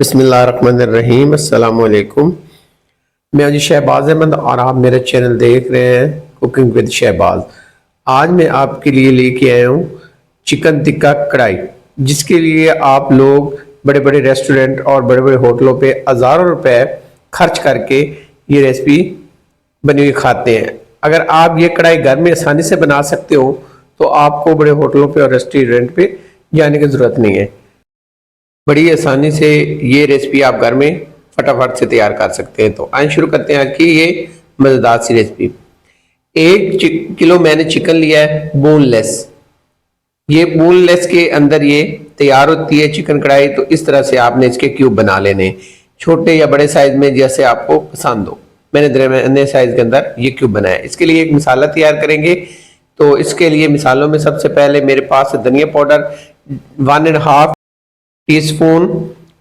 बिस्मिल्लाहिर्रहमानिर्रहीम अस्सलाम वालेकुम। मैं जी शहबाज अहमद और आप मेरा चैनल देख रहे हैं कुकिंग विद शहबाज। आज मैं आपके लिए लेके आया हूँ चिकन टिक्का कढ़ाई, जिसके लिए आप लोग बड़े बड़े रेस्टोरेंट और बड़े बड़े होटलों पे हज़ारों रुपए खर्च करके ये रेसिपी बनी हुई खाते हैं। अगर आप ये कढ़ाई घर में आसानी से बना सकते हो तो आपको बड़े होटलों पे और रेस्टोरेंट पे जाने की ज़रूरत नहीं है। बड़ी आसानी से ये रेसिपी आप घर में फटाफट से तैयार कर सकते हैं। तो आइए शुरू करते हैं आज की ये मज़ेदार सी रेसिपी। 1 किलो मैंने चिकन लिया है बोनलेस। ये बोनलेस के अंदर ये तैयार होती है चिकन कढ़ाई। तो इस तरह से आपने इसके क्यूब बना लेने, छोटे या बड़े साइज में जैसे आपको पसंद हो। मैंने दरमियाने साइज के अंदर ये क्यूब बनाया। इसके लिए एक मसाला तैयार करेंगे। तो इसके लिए मिसालों में सबसे पहले मेरे पास धनिया पाउडर 1.5 टीस्पून,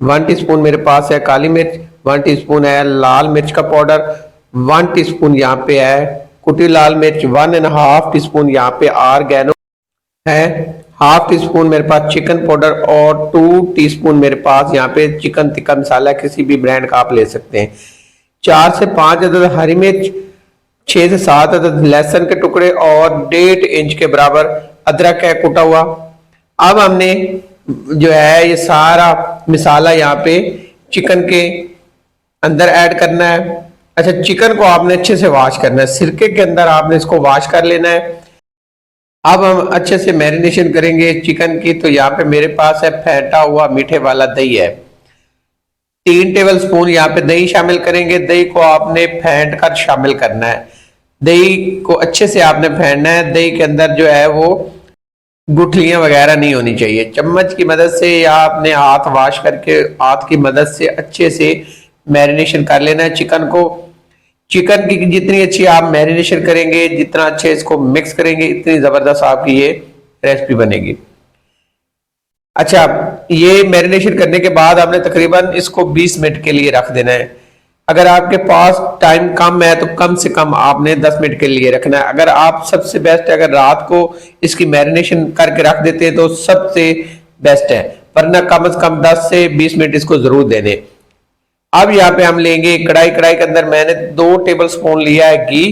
1 टीस्पून मेरे पास है काली मिर्च, 1 टीस्पून है लाल मिर्च का पाउडर, 1 टीस्पून यहाँ पे है कुटी लाल मिर्च, 1.5 टीस्पून यहाँ पे ऑरिगेनो है, हाफ टी स्पून मेरे पास चिकन पाउडर और 2 टीस्पून मेरे पास यहाँ पे चिकन टिक्का मसाला, किसी भी ब्रांड का आप ले सकते हैं। 4 से 5 अदद हरी मिर्च, 6 से 7 अदद लहसुन के टुकड़े और 1.5 इंच के बराबर अदरक है कुटा हुआ। अब हमने जो है ये सारा मसाला यहाँ पे चिकन के अंदर ऐड करना है। अच्छा, चिकन को आपने अच्छे से वॉश करना है, सिरके के अंदर आपने इसको वॉश कर लेना है। अब हम अच्छे से मैरिनेशन करेंगे चिकन की। तो यहाँ पे मेरे पास है फेंटा हुआ मीठे वाला दही है, 3 टेबल स्पून यहाँ पे दही शामिल करेंगे। दही को आपने फेंट कर शामिल करना है। दही को अच्छे से आपने फेंटना है। दही के अंदर जो है वो गुठलियां वगैरह नहीं होनी चाहिए। चम्मच की मदद से या अपने हाथ वॉश करके हाथ की मदद से अच्छे से मैरिनेशन कर लेना है चिकन को। चिकन की जितनी अच्छी आप मैरिनेशन करेंगे, जितना अच्छे इसको मिक्स करेंगे, इतनी जबरदस्त आपकी ये रेसिपी बनेगी। अच्छा, ये मैरिनेशन करने के बाद आपने तकरीबन इसको 20 मिनट के लिए रख देना है। अगर आपके पास टाइम कम है तो कम से कम आपने 10 मिनट के लिए रखना है। अगर आप सबसे बेस्ट है अगर रात को इसकी मैरिनेशन करके रख देते हैं तो सबसे बेस्ट है, वरना कम से कम 10 से 20 मिनट इसको जरूर देने। अब यहाँ पे हम लेंगे कढ़ाई। कढ़ाई के अंदर मैंने 2 टेबल स्पून लिया है घी।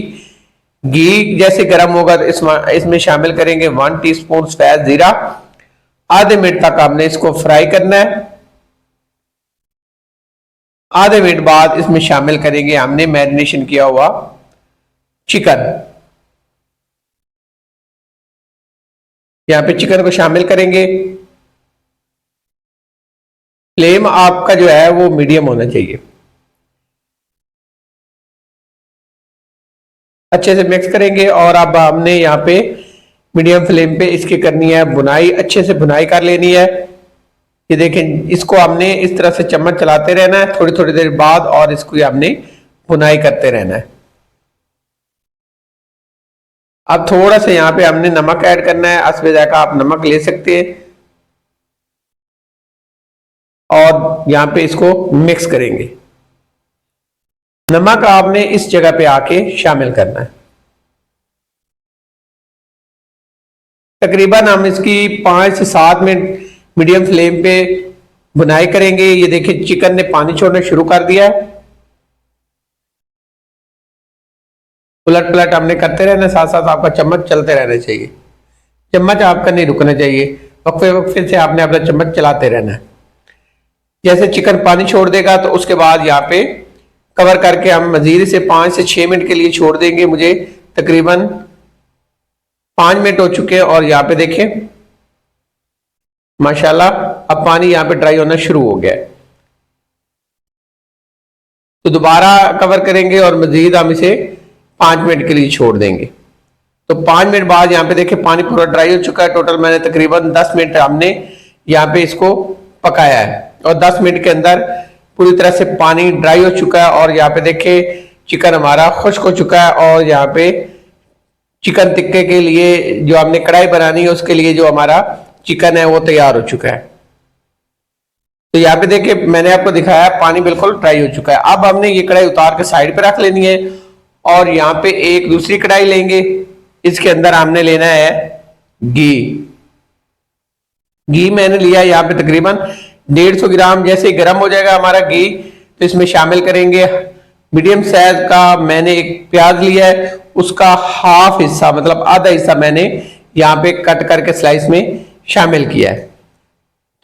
घी जैसे गर्म होगा तो इसमें शामिल करेंगे 1 टीस्पून सफेद जीरा। आधे मिनट तक हमने इसको फ्राई करना है। आधे मिनट बाद इसमें शामिल करेंगे हमने मैरिनेशन किया हुआ चिकन। यहां पे चिकन को शामिल करेंगे। फ्लेम आपका जो है वो मीडियम होना चाहिए। अच्छे से मिक्स करेंगे और अब हमने यहाँ पे मीडियम फ्लेम पे इसकी करनी है भुनाई। अच्छे से भुनाई कर लेनी है। ये देखें, इसको हमने इस तरह से चम्मच चलाते रहना है थोड़ी थोड़ी देर बाद, और इसको हमने भुनाई करते रहना है। अब थोड़ा सा यहाँ पे हमने नमक ऐड करना है। हस्बे जायका आप नमक ले सकते हैं और यहाँ पे इसको मिक्स करेंगे। नमक आपने इस जगह पे आके शामिल करना है। तकरीबन हम इसकी 5 से 7 मिनट मीडियम फ्लेम पे बुनाई करेंगे। ये देखिए चिकन ने पानी छोड़ना शुरू कर दिया है। उलट पलट हमने करते रहना, साथ साथ आपका चम्मच चलते रहना चाहिए। चम्मच आपका नहीं रुकना चाहिए, वक्फे वक्फे से आपने अपना चम्मच चलाते रहना है। जैसे चिकन पानी छोड़ देगा तो उसके बाद यहाँ पे कवर करके हम मजीद से 5 से 6 मिनट के लिए छोड़ देंगे। मुझे तकरीबन 5 मिनट हो चुके हैं और यहाँ पे देखें माशाल्लाह अब पानी यहाँ पे ड्राई होना शुरू हो गया है। तो दोबारा कवर करेंगे और मजीद हम इसे 5 मिनट के लिए छोड़ देंगे। तो 5 मिनट बाद यहाँ पे देखें पानी पूरा ड्राई हो चुका है। टोटल मैंने तकरीबन 10 मिनट हमने यहाँ पे इसको पकाया है और 10 मिनट के अंदर पूरी तरह से पानी ड्राई हो चुका है और यहाँ पे देखें चिकन हमारा खुश्क हो चुका है। और यहाँ पे चिकन टिक्के के लिए जो हमने कढ़ाई बनानी है उसके लिए जो हमारा चिकन है वो तैयार हो चुका है। तो यहाँ पे देखिए मैंने आपको दिखाया पानी बिल्कुल ड्राई हो चुका है। अब हमने ये कढ़ाई उतार के साइड पे रख लेनी है और यहाँ पे एक दूसरी कढ़ाई लेंगे। इसके अंदर हमने लेना है घी। घी मैंने लिया यहाँ पे तकरीबन 150 ग्राम जैसे गर्म हो जाएगा हमारा घी तो इसमें शामिल करेंगे। मीडियम साइज का मैंने एक प्याज लिया है, उसका हाफ हिस्सा मतलब आधा हिस्सा मैंने यहाँ पे कट करके स्लाइस में शामिल किया है।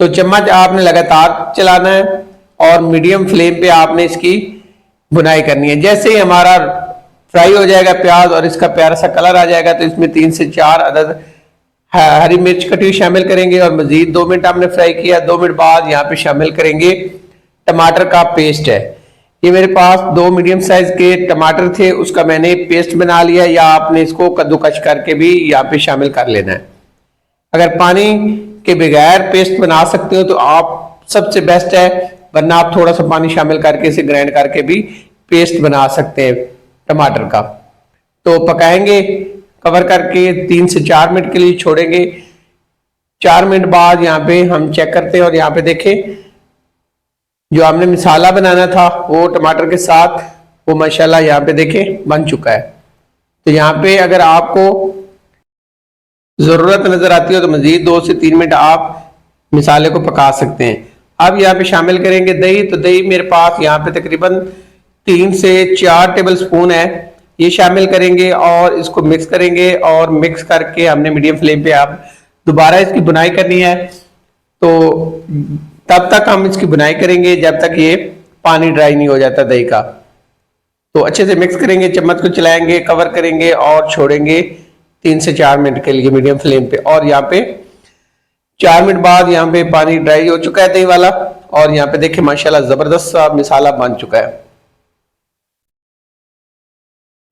तो चम्मच आपने लगातार चलाना है और मीडियम फ्लेम पे आपने इसकी भुनाई करनी है। जैसे ही हमारा फ्राई हो जाएगा प्याज और इसका प्यारा सा कलर आ जाएगा तो इसमें 3 से 4 अदद हरी मिर्च कटी हुई शामिल करेंगे और मजीद 2 मिनट हमने फ्राई किया। 2 मिनट बाद यहाँ पे शामिल करेंगे टमाटर का पेस्ट है। ये मेरे पास 2 मीडियम साइज के टमाटर थे, उसका मैंने पेस्ट बना लिया, या आपने इसको कद्दूकश करके भी यहाँ पे शामिल कर लेना है। अगर पानी के बगैर पेस्ट बना सकते हो तो आप सबसे बेस्ट है, वरना आप थोड़ा सा पानी शामिल करके इसे ग्राइंड करके भी पेस्ट बना सकते हैं टमाटर का। तो पकाएंगे कवर करके 3 से 4 मिनट के लिए छोड़ेंगे। 4 मिनट बाद यहाँ पे हम चेक करते हैं और यहाँ पे देखें जो हमने मसाला बनाना था वो टमाटर के साथ वो माशाल्लाह यहाँ पे देखें बन चुका है। तो यहाँ पे अगर आपको जरूरत नजर आती हो तो मजीद 2 से 3 मिनट आप मसाले को पका सकते हैं। अब यहाँ पे शामिल करेंगे दही। तो दही मेरे पास यहाँ पे तकरीबन 3 से 4 टेबल स्पून है, ये शामिल करेंगे और इसको मिक्स करेंगे और मिक्स करके हमने मीडियम फ्लेम पे आप दोबारा इसकी बुनाई करनी है। तो तब तक हम इसकी बुनाई करेंगे जब तक ये पानी ड्राई नहीं हो जाता दही का। तो अच्छे से मिक्स करेंगे, चम्मच को चलाएंगे, कवर करेंगे और छोड़ेंगे 3 से 4 मिनट के लिए मीडियम फ्लेम पे। और यहाँ पे 4 मिनट बाद यहाँ पे पानी ड्राई हो चुका है दही वाला और यहाँ पे देखिए माशाल्लाह जबरदस्त सा मसाला बन चुका है।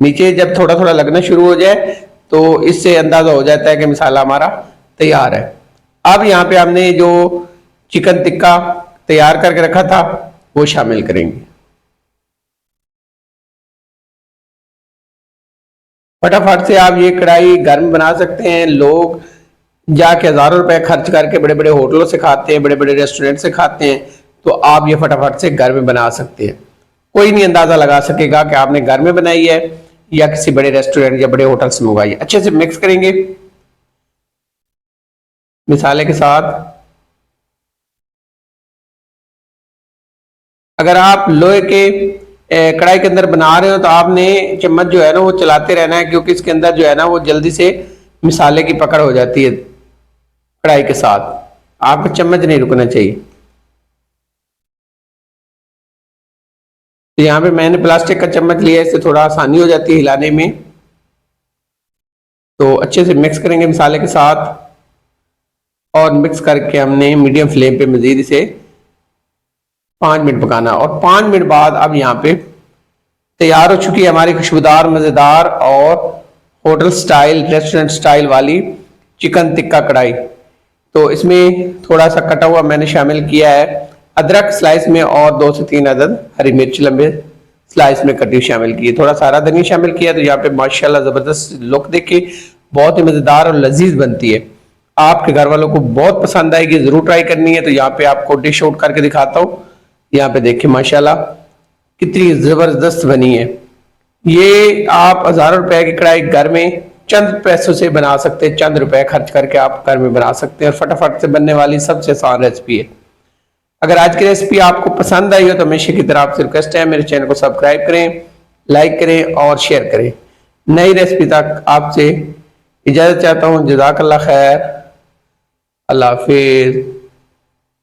नीचे जब थोड़ा थोड़ा लगना शुरू हो जाए तो इससे अंदाजा हो जाता है कि मसाला हमारा तैयार है। अब यहाँ पे हमने जो चिकन टिक्का तैयार करके रखा था वो शामिल करेंगे। फटाफट से आप ये कढ़ाई घर में बना सकते हैं। लोग जाके हजारों रुपए खर्च करके बड़े बड़े होटलों से खाते हैं, बड़े बड़े रेस्टोरेंट से खाते हैं, तो आप ये फटाफट से घर में बना सकते हैं। कोई नहीं अंदाजा लगा सकेगा कि आपने घर में बनाई है या किसी बड़े रेस्टोरेंट या बड़े होटल से मंगवाई है। अच्छे से मिक्स करेंगे मसाले के साथ। अगर आप लोहे के कढ़ाई के अंदर बना रहे हो तो आपने चम्मच जो है ना वो चलाते रहना है, क्योंकि इसके अंदर जो है ना वो जल्दी से मसाले की पकड़ हो जाती है कढ़ाई के साथ। आपका चम्मच नहीं रुकना चाहिए। तो यहाँ पे मैंने प्लास्टिक का चम्मच लिया, इससे थोड़ा आसानी हो जाती है हिलाने में। तो अच्छे से मिक्स करेंगे मसाले के साथ और मिक्स करके हमने मीडियम फ्लेम पे मजीद इसे 5 मिनट पकाना। और 5 मिनट बाद अब यहाँ पे तैयार हो चुकी है हमारी खुशबूदार, मजेदार और होटल स्टाइल, रेस्टोरेंट स्टाइल वाली चिकन टिक्का कढ़ाई। तो इसमें थोड़ा सा कटा हुआ मैंने शामिल किया है अदरक स्लाइस में और 2 से 3 अदद हरी मिर्च लंबे स्लाइस में कटी शामिल की है। थोड़ा सा हरा धनिया शामिल किया। तो यहाँ पे माशाल्लाह जबरदस्त लुक देखिए, बहुत ही मजेदार और लजीज बनती है। आपके घर वालों को बहुत पसंद आएगी, जरूर ट्राई करनी है। तो यहाँ पे आपको डिश आउट करके दिखाता हूँ। यहाँ पे देखिए माशाल्लाह कितनी जबरदस्त बनी है। ये आप हजारों रुपए की कढ़ाई घर में चंद पैसों से बना सकते हैं, चंद रुपए खर्च करके आप घर में बना सकते हैं और फटाफट से बनने वाली सबसे आसान रेसिपी है। अगर आज की रेसिपी आपको पसंद आई हो तो हमेशा की तरह आपसे रिक्वेस्ट है मेरे चैनल को सब्सक्राइब करें, लाइक करें और शेयर करें। नई रेसिपी तक आपसे इजाजत चाहता हूँ। जज़ाकल्लाह खैर, अल्लाह हाफिज।